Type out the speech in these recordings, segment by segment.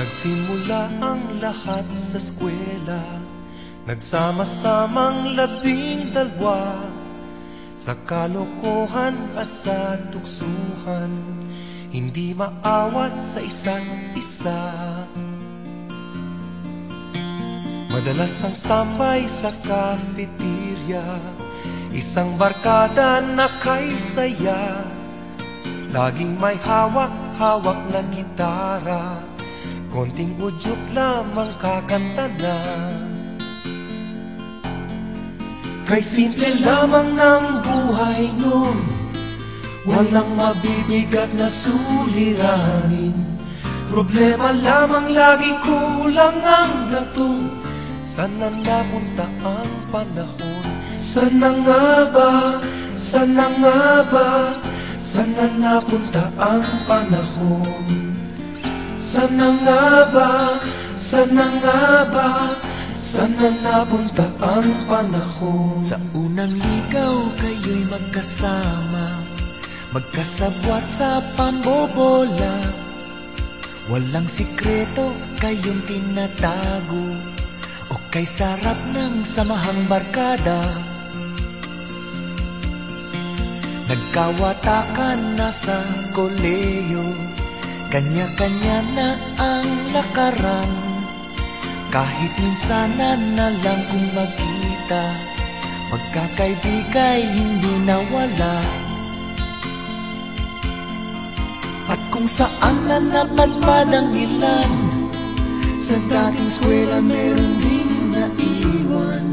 Nagsimula ang lahat sa eskwela, nagsama-samang 12 sa kalokohan at sa tuksuhan, hindi maawat sa isa't isa. Madalas ang standby sa cafeteria, isang barkada na kay saya, laging may hawak-hawak na gitara, konting udyok lamang kakanta na. Kay simple lamang ng buhay nun, walang mabibigat na suliranin. Problema lamang lagi, kulang ang gatong. Sana napunta ang panahon? Sana nga ba? Sana nga ba? Sana napunta ang panahon? Sana nga ba? Sana nga ba? Sana napunta ang panahon? Sa unang ligaw kayo'y magkasama, magkasabwat sa pambobola. Walang sikreto kayong tinatago, o kay sarap ng samahang barkada. Nagkawatakan na sa koleyo, kanya-kanya na ang lakaran. Kahit minsanan na lang kung magkita, magkakaibigay hindi nawala. At kung saan na napadpad ang ilan, sa dating eskwela meron din naiwan.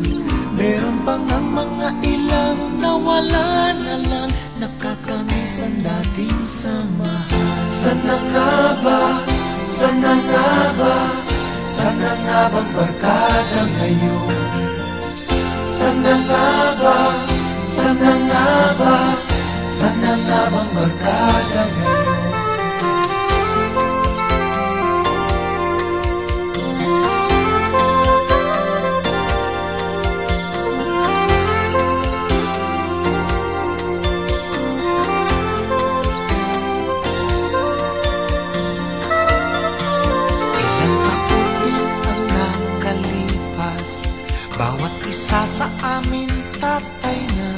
Meron pang ang mga ilang nawala na lang, nakakamiss ang dating samahan. Sana nga ba? Sana nga ba? Sana nga bang barkada ngayon? Sana nga ba? Sana nga ba? Sana nga bang barkada ngayon? Bawat isa sa amin tatay na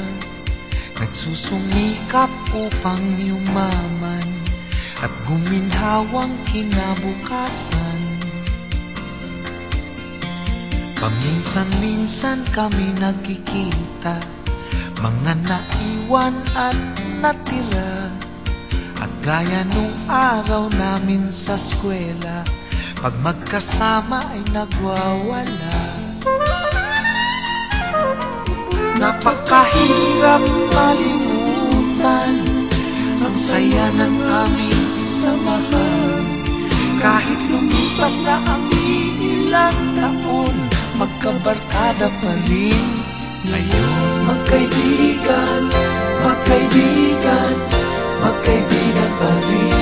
nagsusumikap upang yumaman at guminhawang kinabukasan. Paminsan-minsan kami nagkikita, mga naiwan at natira. At gaya nung araw namin sa eskwela, pag magkasama ay nagwawala. Napakahirap malimutan ang saya ng aming samahan. Kahit lumipas na ang ilang taon, magkabarkada pa rin ngayon. Magkaibigan, magkaibigan, magkaibigan pa rin.